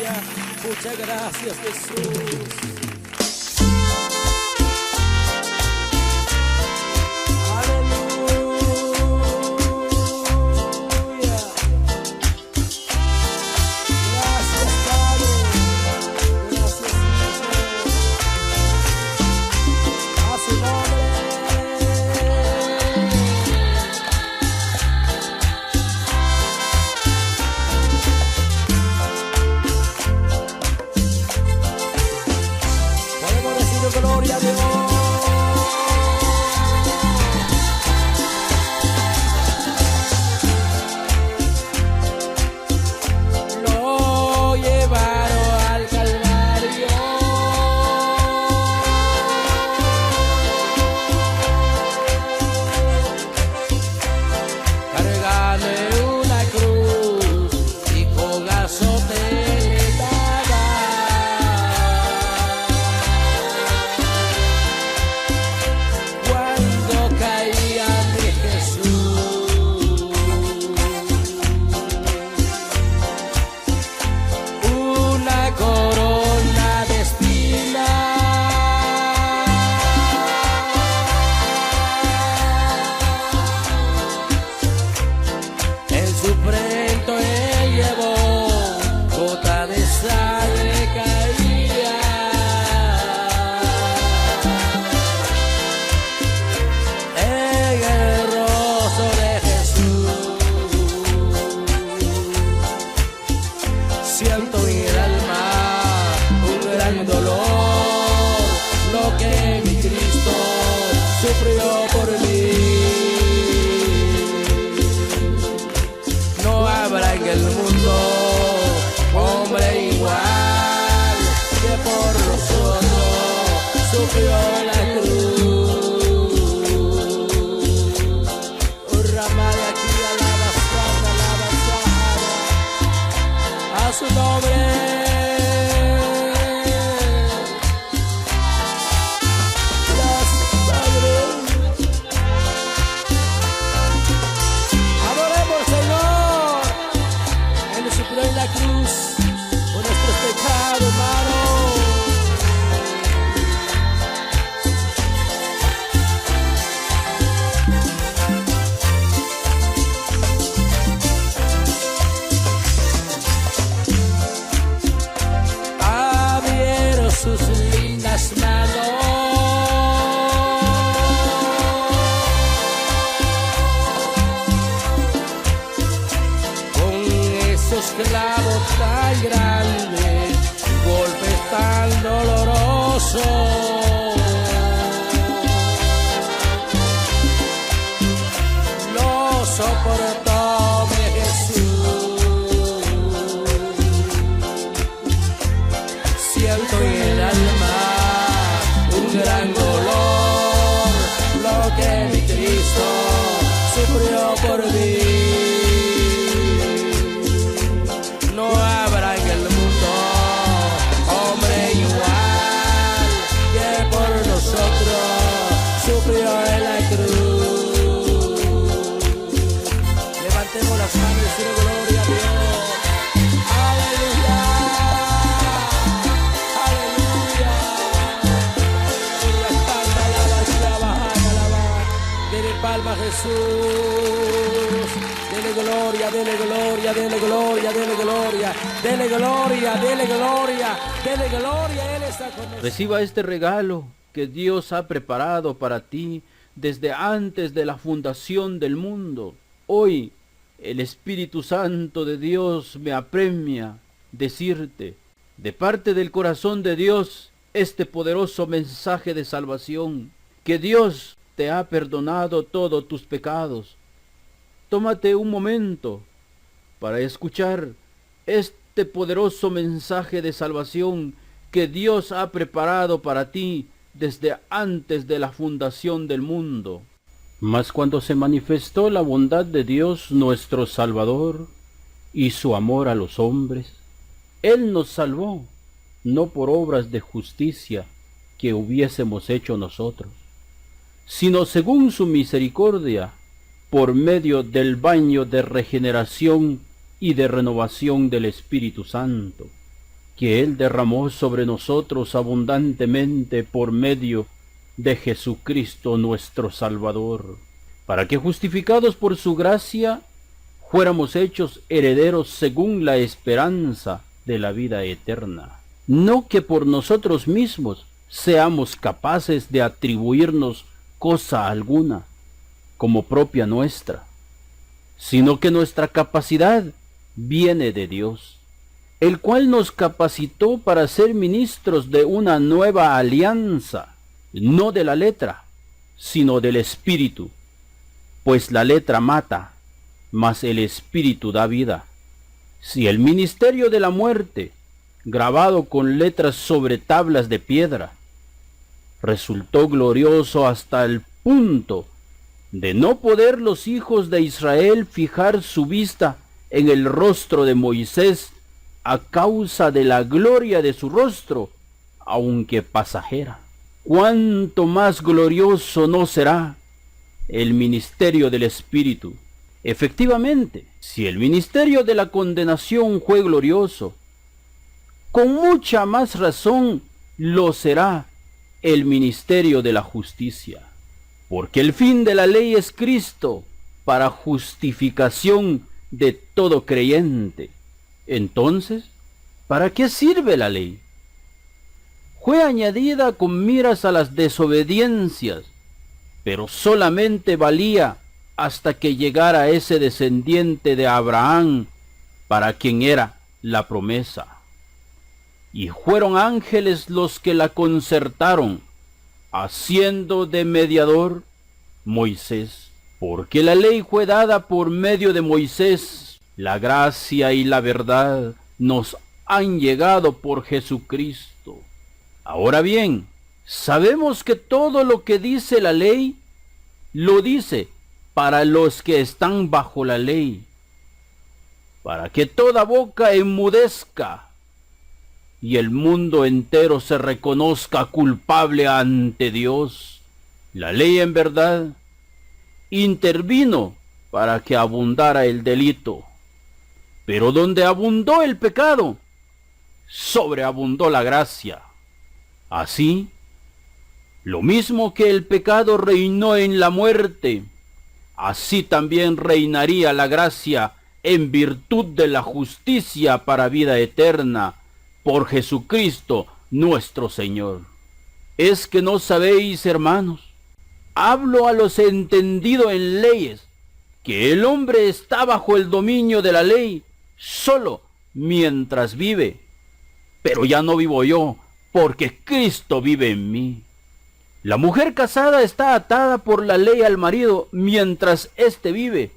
aleluya. Muchas gracias, Jesús. Gloria a Dios. Lo llevaron al Calvario. Cargándole una cruz y con azote le daba. Siento en el alma un gran dolor, lo que mi Cristo sufrió por mí. No habrá en el mundo hombre igual que por nosotros sufrió la cruz. Rama de aquí a su nombre. Gracias, Padre. Adoremos al Señor. Él sufrió en la cruz por nuestros pecados, hermano. Sus lindas manos con esos clavos tan grandes, golpes tan dolorosos, lo soportó mi Jesús. Siento en el alma un gran dolor, lo que mi Cristo sufrió por mí. No habrá en el mundo hombre igual que por nosotros sufrió en la cruz. Levantemos las manos y decimos gloria a Dios. Aleluya. Palma a Jesús, dele gloria, dele gloria, dele gloria, dele gloria, dele gloria, dele gloria, dele gloria, Él está con nosotros. Reciba este regalo que Dios ha preparado para ti desde antes de la fundación del mundo. Hoy el Espíritu Santo de Dios me apremia decirte, de parte del corazón de Dios, este poderoso mensaje de salvación, que Dios te ha perdonado todos tus pecados. Tómate un momento para escuchar este poderoso mensaje de salvación que Dios ha preparado para ti desde antes de la fundación del mundo. Mas cuando se manifestó la bondad de Dios nuestro Salvador y su amor a los hombres, Él nos salvó, no por obras de justicia que hubiésemos hecho nosotros, sino según su misericordia, por medio del baño de regeneración y de renovación del Espíritu Santo, que Él derramó sobre nosotros abundantemente por medio de Jesucristo nuestro Salvador, para que justificados por su gracia, fuéramos hechos herederos según la esperanza de la vida eterna. No que por nosotros mismos seamos capaces de atribuirnos cosa alguna como propia nuestra, sino que nuestra capacidad viene de Dios, el cual nos capacitó para ser ministros de una nueva alianza, no de la letra, sino del Espíritu, pues la letra mata, mas el Espíritu da vida. Si el ministerio de la muerte, grabado con letras sobre tablas de piedra, resultó glorioso hasta el punto de no poder los hijos de Israel fijar su vista en el rostro de Moisés a causa de la gloria de su rostro, aunque pasajera, ¿cuánto más glorioso no será el ministerio del Espíritu? Efectivamente, si el ministerio de la condenación fue glorioso, con mucha más razón lo será el ministerio de la justicia. Porque el fin de la ley es Cristo para justificación de todo creyente. Entonces, ¿para qué sirve la ley? Fue añadida con miras a las desobediencias, pero solamente valía hasta que llegara ese descendiente de Abraham para quien era la promesa. Y fueron ángeles los que la concertaron, haciendo de mediador Moisés, porque la ley fue dada por medio de Moisés. La gracia y la verdad nos han llegado por Jesucristo. Ahora bien, sabemos que todo lo que dice la ley, lo dice para los que están bajo la ley, para que toda boca enmudezca y el mundo entero se reconozca culpable ante Dios. La ley en verdad intervino para que abundara el delito, pero donde abundó el pecado, sobreabundó la gracia. Así, lo mismo que el pecado reinó en la muerte, así también reinaría la gracia en virtud de la justicia para vida eterna, por Jesucristo nuestro Señor. ¿Es que no sabéis, hermanos? Hablo a los entendidos en leyes, que el hombre está bajo el dominio de la ley solo mientras vive. Pero ya no vivo yo, porque Cristo vive en mí. La mujer casada está atada por la ley al marido mientras éste vive.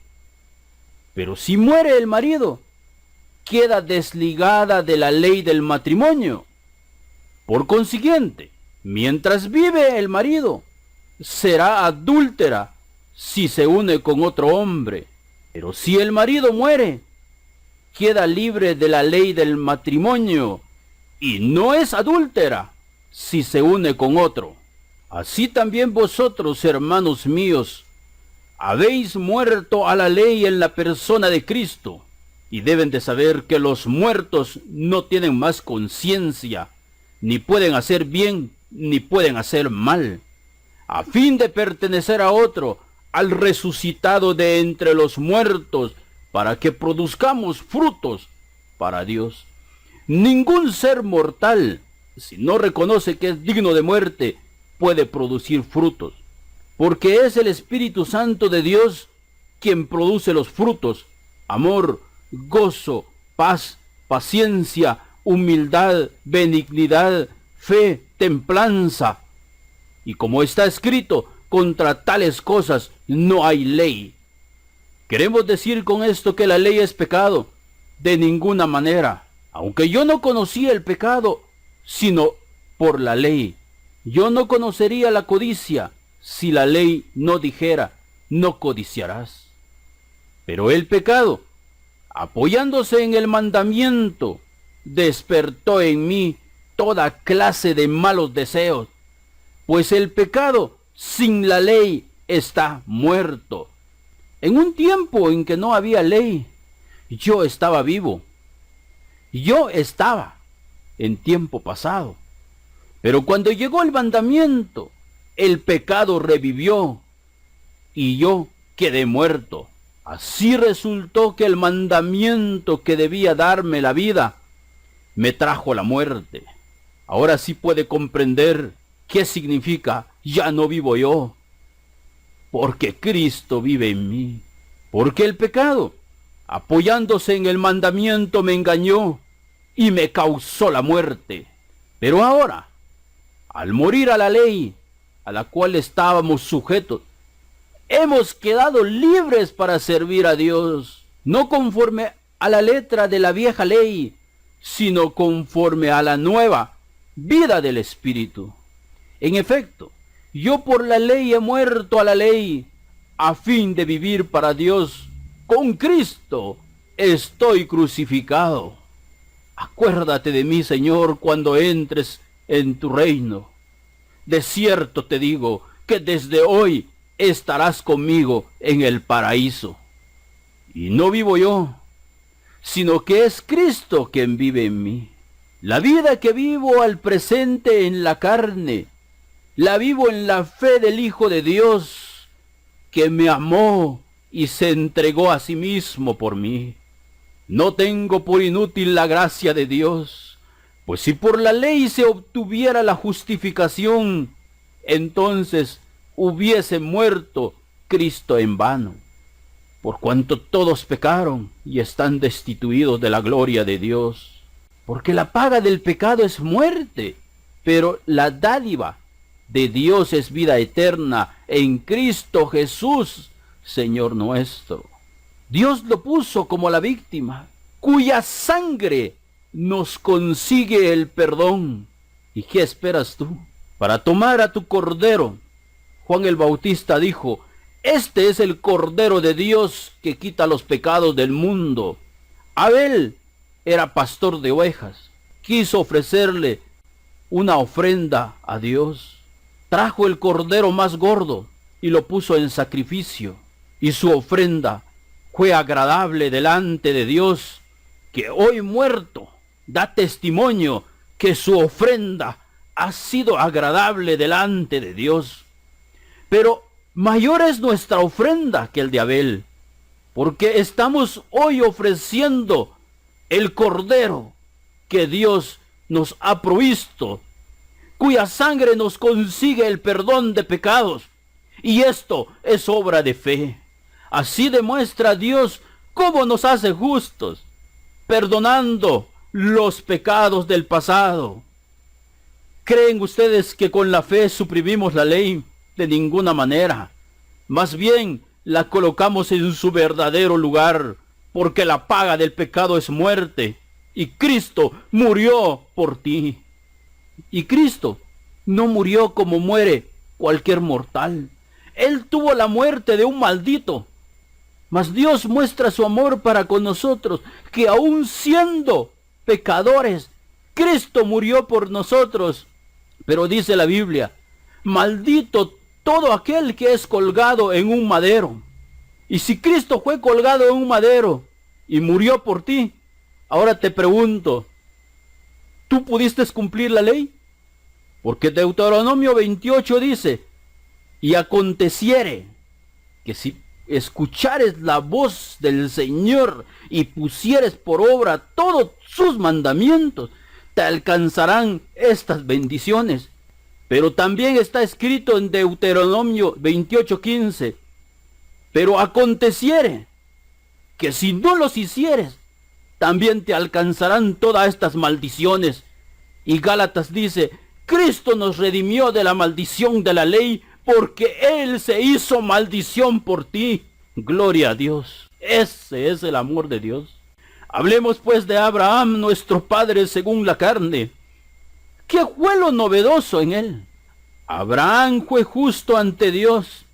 Pero si muere el marido, queda desligada de la ley del matrimonio. Por consiguiente, mientras vive el marido, será adúltera si se une con otro hombre. Pero si el marido muere, queda libre de la ley del matrimonio y no es adúltera si se une con otro. Así también vosotros, hermanos míos, habéis muerto a la ley en la persona de Cristo, y deben de saber que los muertos no tienen más conciencia, ni pueden hacer bien, ni pueden hacer mal, a fin de pertenecer a otro, al resucitado de entre los muertos, para que produzcamos frutos para Dios. Ningún ser mortal, si no reconoce que es digno de muerte, puede producir frutos, porque es el Espíritu Santo de Dios quien produce los frutos: amor, gozo, paz, paciencia, humildad, benignidad, fe, templanza. Y como está escrito, contra tales cosas no hay ley. ¿Queremos decir con esto que la ley es pecado? De ninguna manera. Aunque yo no conocía el pecado, sino por la ley. Yo no conocería la codicia si la ley no dijera, no codiciarás. Pero el pecado, apoyándose en el mandamiento, despertó en mí toda clase de malos deseos, pues el pecado sin la ley está muerto. En un tiempo en que no había ley, yo estaba vivo. Yo estaba, en tiempo pasado. Pero cuando llegó el mandamiento, el pecado revivió y yo quedé muerto. Así resultó que el mandamiento que debía darme la vida me trajo la muerte. Ahora sí puede comprender qué significa ya no vivo yo, porque Cristo vive en mí. Porque el pecado, apoyándose en el mandamiento, me engañó y me causó la muerte. Pero ahora, al morir a la ley a la cual estábamos sujetos, hemos quedado libres para servir a Dios, no conforme a la letra de la vieja ley, sino conforme a la nueva vida del Espíritu. En efecto, yo por la ley he muerto a la ley, a fin de vivir para Dios. Con Cristo estoy crucificado. Acuérdate de mí, Señor, cuando entres en tu reino. De cierto te digo que desde hoy estarás conmigo en el paraíso. Y no vivo yo, sino que es Cristo quien vive en mí. La vida que vivo al presente en la carne, la vivo en la fe del Hijo de Dios, que me amó y se entregó a sí mismo por mí. No tengo por inútil la gracia de Dios, pues si por la ley se obtuviera la justificación, entonces hubiese muerto Cristo en vano. Por cuanto todos pecaron y están destituidos de la gloria de Dios. Porque la paga del pecado es muerte, pero la dádiva de Dios es vida eterna en Cristo Jesús, Señor nuestro. Dios lo puso como la víctima, cuya sangre nos consigue el perdón. ¿Y qué esperas tú? Para tomar a tu cordero, Juan el Bautista dijo: este es el Cordero de Dios que quita los pecados del mundo. Abel era pastor de ovejas. Quiso ofrecerle una ofrenda a Dios. Trajo el cordero más gordo y lo puso en sacrificio. Y su ofrenda fue agradable delante de Dios, que hoy muerto da testimonio que su ofrenda ha sido agradable delante de Dios. Pero mayor es nuestra ofrenda que el de Abel, porque estamos hoy ofreciendo el Cordero que Dios nos ha provisto, cuya sangre nos consigue el perdón de pecados, y esto es obra de fe. Así demuestra Dios cómo nos hace justos, perdonando los pecados del pasado. ¿Creen ustedes que con la fe suprimimos la ley? De ninguna manera. Más bien la colocamos en su verdadero lugar, porque la paga del pecado es muerte, y Cristo murió por ti. Y Cristo no murió como muere cualquier mortal. Él tuvo la muerte de un maldito. Mas Dios muestra su amor para con nosotros, que aun siendo pecadores, Cristo murió por nosotros. Pero dice la Biblia: maldito todo aquel que es colgado en un madero. Y si Cristo fue colgado en un madero y murió por ti, ahora te pregunto, ¿tú pudiste cumplir la ley? Porque Deuteronomio 28 dice: y aconteciere que si escuchares la voz del Señor y pusieres por obra todos sus mandamientos, te alcanzarán estas bendiciones. Pero también está escrito en Deuteronomio 28:15: pero aconteciere que si no los hicieres, también te alcanzarán todas estas maldiciones. Y Gálatas dice: Cristo nos redimió de la maldición de la ley, porque Él se hizo maldición por ti. Gloria a Dios. Ese es el amor de Dios. Hablemos pues de Abraham, nuestro padre según la carne. ¿Qué fue lo novedoso en él? Abraham fue justo ante Dios,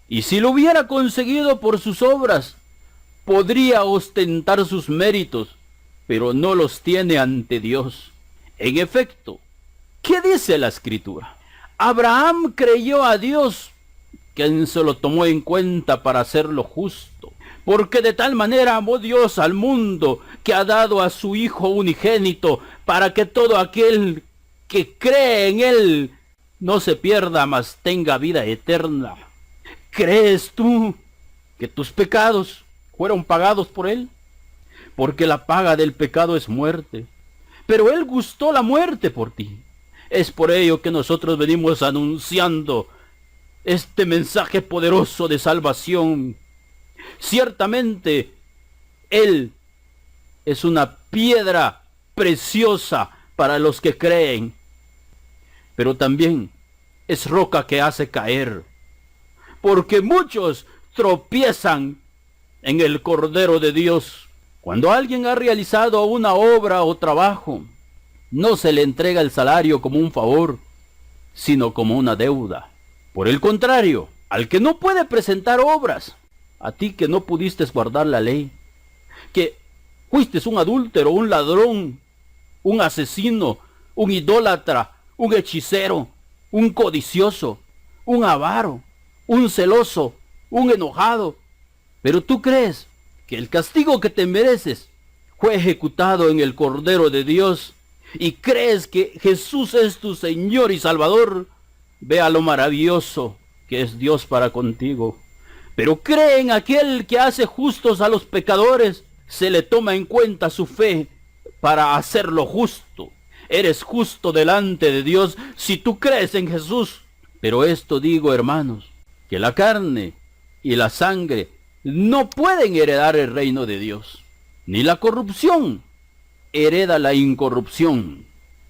y si lo hubiera conseguido por sus obras, podría ostentar sus méritos, pero no los tiene ante Dios. En efecto, ¿qué dice la Escritura? Abraham creyó a Dios, quien se lo tomó en cuenta para hacerlo justo. Porque de tal manera amó Dios al mundo, que ha dado a su Hijo unigénito, para que todo aquel que cree en Él no se pierda, mas tenga vida eterna. ¿Crees tú que tus pecados fueron pagados por Él? Porque la paga del pecado es muerte. Pero Él gustó la muerte por ti. Es por ello que nosotros venimos anunciando este mensaje poderoso de salvación. Ciertamente, Él es una piedra preciosa para los que creen, pero también es roca que hace caer, porque muchos tropiezan en el Cordero de Dios. Cuando alguien ha realizado una obra o trabajo, no se le entrega el salario como un favor, sino como una deuda. Por el contrario, al que no puede presentar obras, a ti que no pudiste guardar la ley, que fuiste un adúltero, un ladrón, un asesino, un idólatra, un hechicero, un codicioso, un avaro, un celoso, un enojado, pero tú crees que el castigo que te mereces fue ejecutado en el Cordero de Dios, y crees que Jesús es tu Señor y Salvador. Vea lo maravilloso que es Dios para contigo. Pero cree en aquel que hace justos a los pecadores. Se le toma en cuenta su fe para hacerlo justo. Eres justo delante de Dios si tú crees en Jesús. Pero esto digo, hermanos, que la carne y la sangre no pueden heredar el reino de Dios, ni la corrupción hereda la incorrupción.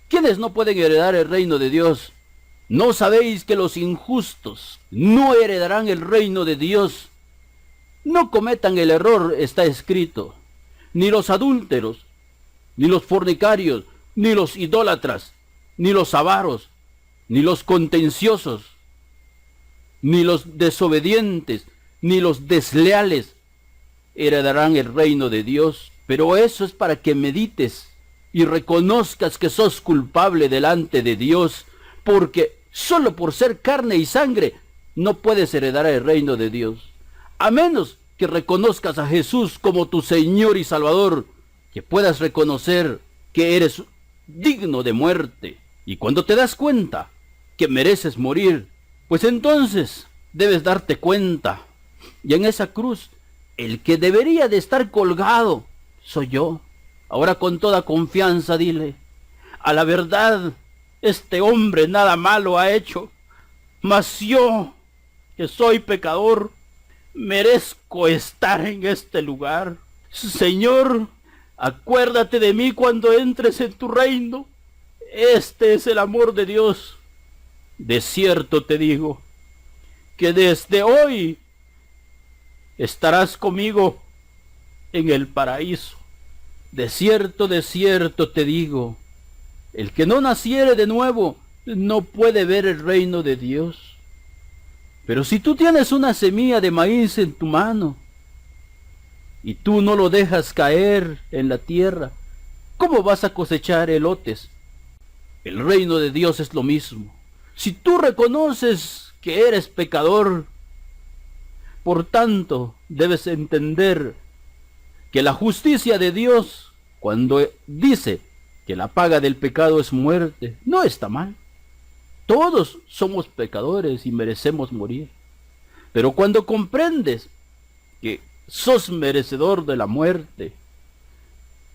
¿Quiénes no pueden heredar el reino de Dios? ¿No sabéis que los injustos no heredarán el reino de Dios? No cometan el error, está escrito, ni los adúlteros, ni los fornicarios, ni los idólatras, ni los avaros, ni los contenciosos, ni los desobedientes, ni los desleales heredarán el reino de Dios. Pero eso es para que medites y reconozcas que sos culpable delante de Dios, porque solo por ser carne y sangre no puedes heredar el reino de Dios, a menos que reconozcas a Jesús como tu Señor y Salvador, que puedas reconocer que eres digno de muerte. Y cuando te das cuenta que mereces morir, pues entonces debes darte cuenta, y en esa cruz el que debería de estar colgado soy yo. Ahora con toda confianza dile: a la verdad, este hombre nada malo ha hecho, mas yo, que soy pecador, merezco estar en este lugar. Señor, acuérdate de mí cuando entres en tu reino. Este es el amor de Dios. De cierto te digo, que desde hoy estarás conmigo en el paraíso. De cierto te digo, el que no naciere de nuevo no puede ver el reino de Dios. Pero si tú tienes una semilla de maíz en tu mano y tú no lo dejas caer en la tierra, ¿cómo vas a cosechar elotes? El reino de Dios es lo mismo. Si tú reconoces que eres pecador, por tanto debes entender que la justicia de Dios, cuando dice que la paga del pecado es muerte, no está mal. Todos somos pecadores y merecemos morir. Pero cuando comprendes que sos merecedor de la muerte,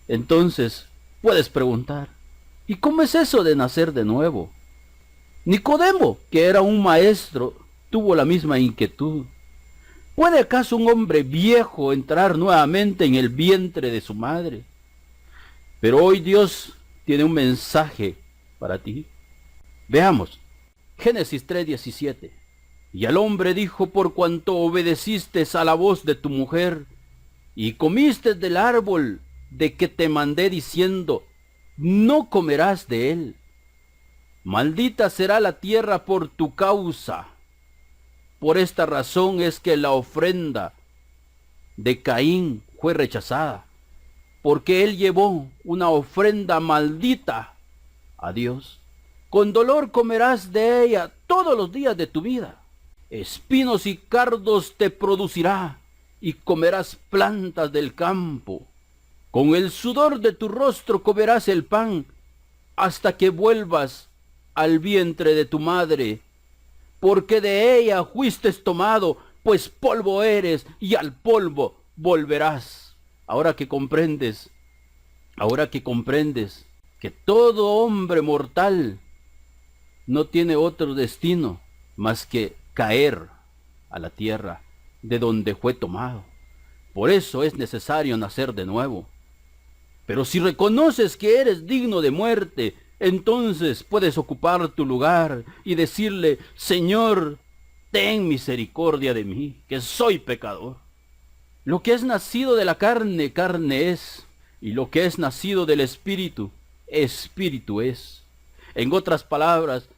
entonces puedes preguntar: ¿y cómo es eso de nacer de nuevo? Nicodemo, que era un maestro, tuvo la misma inquietud. ¿Puede acaso un hombre viejo entrar nuevamente en el vientre de su madre? Pero hoy Dios tiene un mensaje para ti. Veamos, Génesis 3:17. Y al hombre dijo: por cuanto obedeciste a la voz de tu mujer, y comiste del árbol de que te mandé diciendo: no comerás de él, maldita será la tierra por tu causa. Por esta razón es que la ofrenda de Caín fue rechazada, porque él llevó una ofrenda maldita a Dios. Con dolor comerás de ella todos los días de tu vida. Espinos y cardos te producirá, y comerás plantas del campo. Con el sudor de tu rostro comerás el pan, hasta que vuelvas al vientre de tu madre, porque de ella fuiste tomado, pues polvo eres y al polvo volverás. Ahora que comprendes que todo hombre mortal no tiene otro destino más que caer a la tierra de donde fue tomado. Por eso es necesario nacer de nuevo. Pero si reconoces que eres digno de muerte, entonces puedes ocupar tu lugar y decirle: Señor, ten misericordia de mí, que soy pecador. Lo que es nacido de la carne, carne es, y lo que es nacido del Espíritu, Espíritu es. En otras palabras,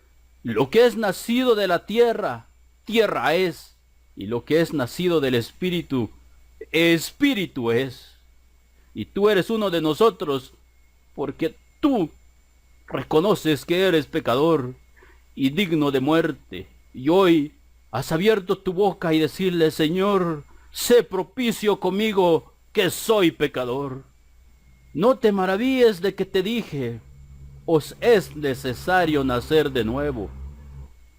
lo que es nacido de la tierra, tierra es, y lo que es nacido del Espíritu, Espíritu es. Y tú eres uno de nosotros, porque tú reconoces que eres pecador y digno de muerte. Y hoy has abierto tu boca y decirle: Señor, sé propicio conmigo, que soy pecador. No te maravilles de que te dije: os es necesario nacer de nuevo.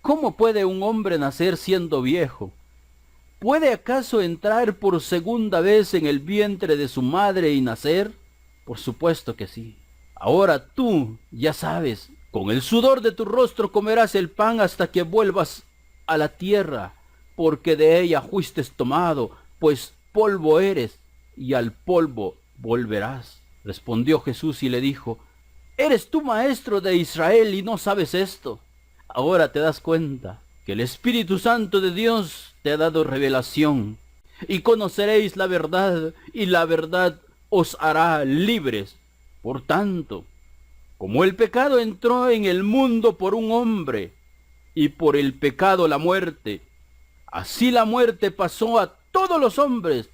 ¿Cómo puede un hombre nacer siendo viejo? ¿Puede acaso entrar por segunda vez en el vientre de su madre y nacer? Por supuesto que sí. Ahora tú ya sabes, con el sudor de tu rostro comerás el pan hasta que vuelvas a la tierra, porque de ella fuiste tomado, pues polvo eres y al polvo volverás. Respondió Jesús y le dijo: ¿eres tú maestro de Israel y no sabes esto? Ahora te das cuenta que el Espíritu Santo de Dios te ha dado revelación, y conoceréis la verdad, y la verdad os hará libres. Por tanto, como el pecado entró en el mundo por un hombre, y por el pecado la muerte, así la muerte pasó a todos los hombres,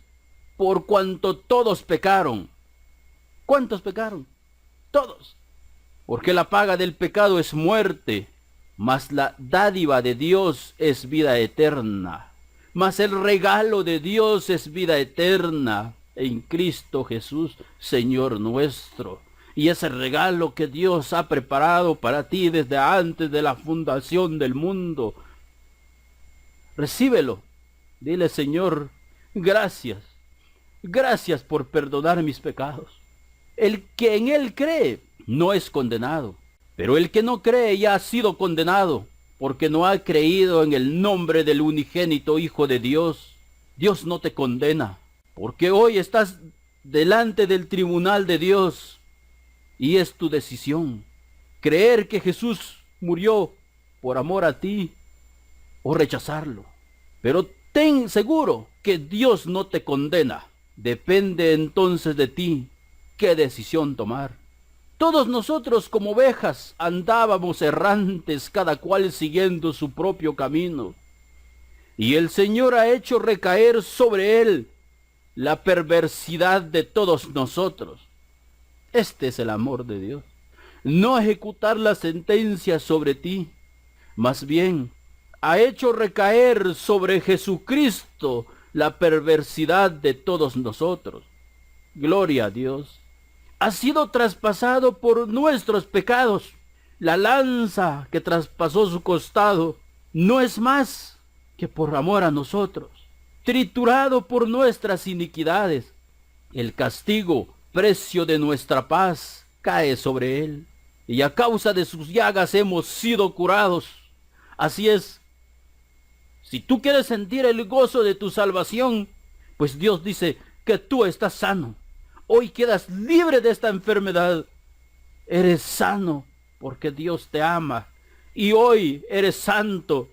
por cuanto todos pecaron. ¿Cuántos pecaron? Todos. Porque la paga del pecado es muerte, mas la dádiva de Dios es vida eterna. Mas el regalo de Dios es vida eterna en Cristo Jesús, Señor nuestro. Y ese regalo que Dios ha preparado para ti desde antes de la fundación del mundo, recíbelo. Dile: Señor, gracias. Gracias por perdonar mis pecados. El que en Él cree no es condenado, pero el que no cree ya ha sido condenado, porque no ha creído en el nombre del unigénito Hijo de Dios. Dios no te condena, porque hoy estás delante del tribunal de Dios, y es tu decisión creer que Jesús murió por amor a ti o rechazarlo. Pero ten seguro que Dios no te condena. Depende entonces de ti qué decisión tomar. Todos nosotros como ovejas andábamos errantes, cada cual siguiendo su propio camino. Y el Señor ha hecho recaer sobre él la perversidad de todos nosotros. Este es el amor de Dios. No ejecutar la sentencia sobre ti, más bien ha hecho recaer sobre Jesucristo la perversidad de todos nosotros. Gloria a Dios. Ha sido traspasado por nuestros pecados. La lanza que traspasó su costado no es más que por amor a nosotros. Triturado por nuestras iniquidades. El castigo, precio de nuestra paz, cae sobre él. Y a causa de sus llagas hemos sido curados. Así es. Si tú quieres sentir el gozo de tu salvación, pues Dios dice que tú estás sano. Hoy quedas libre de esta enfermedad. Eres sano porque Dios te ama. Y hoy eres santo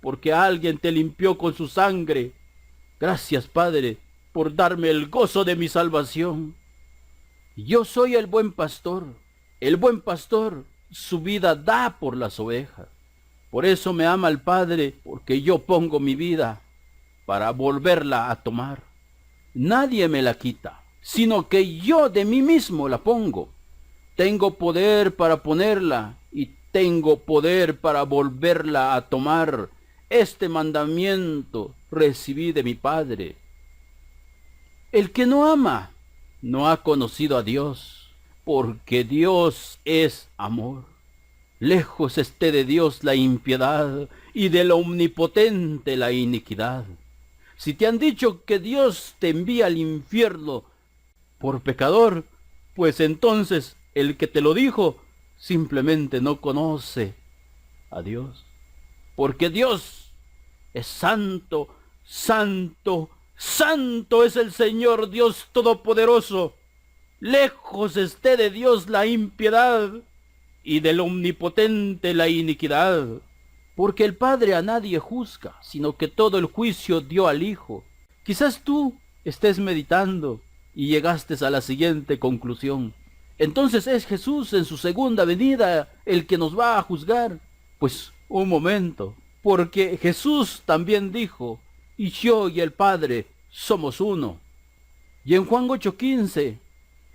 porque alguien te limpió con su sangre. Gracias, Padre, por darme el gozo de mi salvación. Yo soy el buen pastor. El buen pastor su vida da por las ovejas. Por eso me ama el Padre, porque yo pongo mi vida para volverla a tomar. Nadie me la quita, sino que yo de mí mismo la pongo. Tengo poder para ponerla y tengo poder para volverla a tomar. Este mandamiento recibí de mi Padre. El que no ama no ha conocido a Dios, porque Dios es amor. Lejos esté de Dios la impiedad y del Omnipotente la iniquidad. Si te han dicho que Dios te envía al infierno por pecador, pues entonces el que te lo dijo simplemente no conoce a Dios. Porque Dios es santo, santo, santo es el Señor Dios Todopoderoso. Lejos esté de Dios la impiedad y del Omnipotente la iniquidad. Porque el Padre a nadie juzga, sino que todo el juicio dio al Hijo. Quizás tú estés meditando y llegaste a la siguiente conclusión. Entonces es Jesús en su segunda venida el que nos va a juzgar. Pues un momento, porque Jesús también dijo, y yo y el Padre somos uno. Y en Juan 8:15,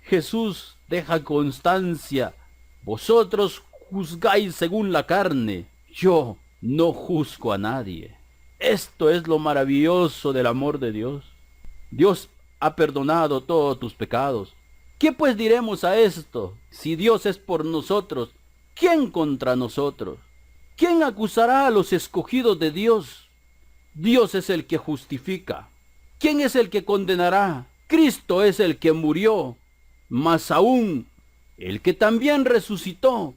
Jesús deja constancia, vosotros juzgáis según la carne, yo no juzgo a nadie. Esto es lo maravilloso del amor de Dios. Dios ha perdonado todos tus pecados. ¿Qué pues diremos a esto? Si Dios es por nosotros, ¿quién contra nosotros? ¿Quién acusará a los escogidos de Dios? Dios es el que justifica. ¿Quién es el que condenará? Cristo es el que murió, más aún el que también resucitó,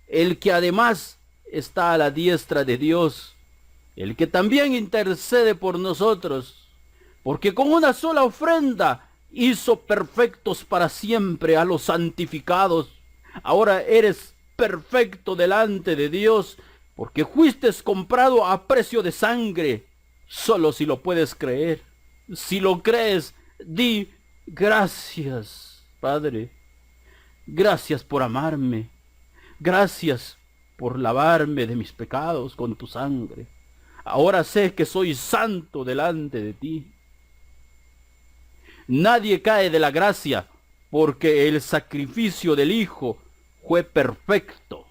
el que además está a la diestra de Dios, el que también intercede por nosotros, porque con una sola ofrenda hizo perfectos para siempre a los santificados. Ahora eres perfecto delante de Dios, porque fuiste comprado a precio de sangre, solo si lo puedes creer. Si lo crees, di gracias, Padre. Gracias por amarme. Gracias por lavarme de mis pecados con tu sangre. Ahora sé que soy santo delante de ti. Nadie cae de la gracia, porque el sacrificio del Hijo fue perfecto.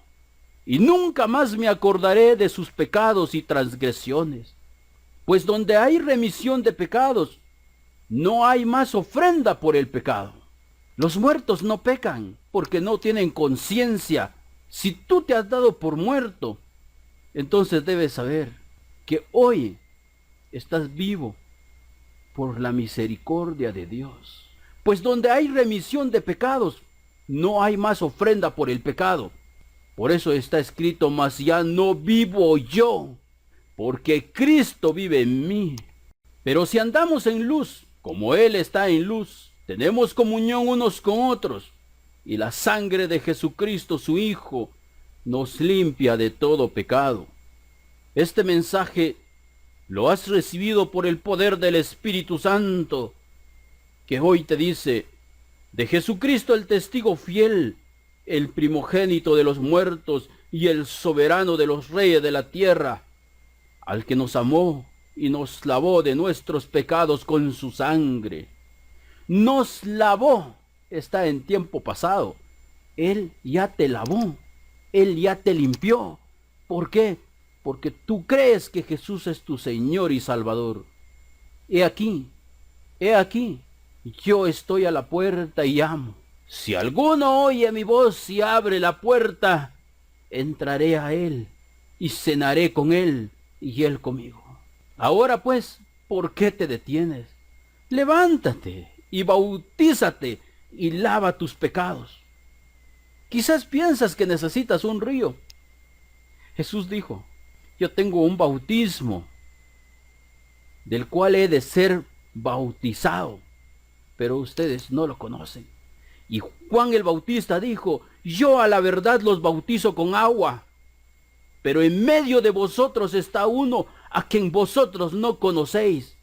Y nunca más me acordaré de sus pecados y transgresiones. Pues donde hay remisión de pecados, no hay más ofrenda por el pecado. Los muertos no pecan, porque no tienen conciencia. Si tú te has dado por muerto, entonces debes saber que hoy estás vivo por la misericordia de Dios. Pues donde hay remisión de pecados, no hay más ofrenda por el pecado. Por eso está escrito, mas ya no vivo yo, porque Cristo vive en mí. Pero si andamos en luz, como Él está en luz, tenemos comunión unos con otros, y la sangre de Jesucristo, su Hijo, nos limpia de todo pecado. Este mensaje lo has recibido por el poder del Espíritu Santo, que hoy te dice, de Jesucristo el testigo fiel, el primogénito de los muertos y el soberano de los reyes de la tierra, al que nos amó y nos lavó de nuestros pecados con su sangre. Nos lavó, está en tiempo pasado. Él ya te lavó, Él ya te limpió. ¿Por qué? Porque tú crees que Jesús es tu Señor y Salvador. He aquí, yo estoy a la puerta y llamo. Si alguno oye mi voz y abre la puerta, entraré a él y cenaré con él y él conmigo. Ahora pues, ¿por qué te detienes? Levántate y bautízate y lava tus pecados. Quizás piensas que necesitas un río. Jesús dijo, yo tengo un bautismo del cual he de ser bautizado, pero ustedes no lo conocen. Y Juan el Bautista dijo, yo a la verdad los bautizo con agua, pero en medio de vosotros está uno a quien vosotros no conocéis.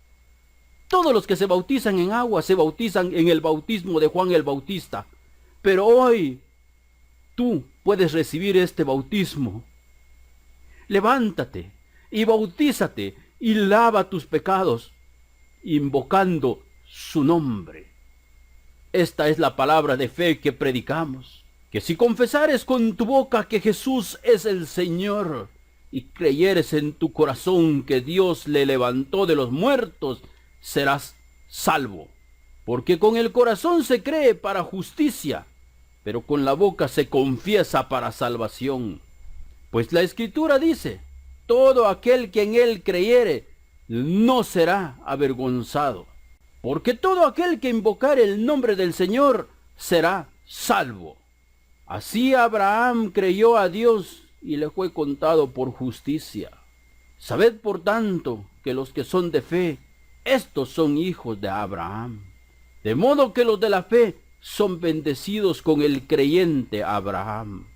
Todos los que se bautizan en agua se bautizan en el bautismo de Juan el Bautista, pero hoy tú puedes recibir este bautismo. Levántate y bautízate y lava tus pecados, invocando su nombre. Esta es la palabra de fe que predicamos, que si confesares con tu boca que Jesús es el Señor y creyeres en tu corazón que Dios le levantó de los muertos, serás salvo. Porque con el corazón se cree para justicia, pero con la boca se confiesa para salvación. Pues la Escritura dice, todo aquel que en él creyere no será avergonzado. Porque todo aquel que invocare el nombre del Señor será salvo. Así Abraham creyó a Dios y le fue contado por justicia. Sabed por tanto que los que son de fe, estos son hijos de Abraham. De modo que los de la fe son bendecidos con el creyente Abraham.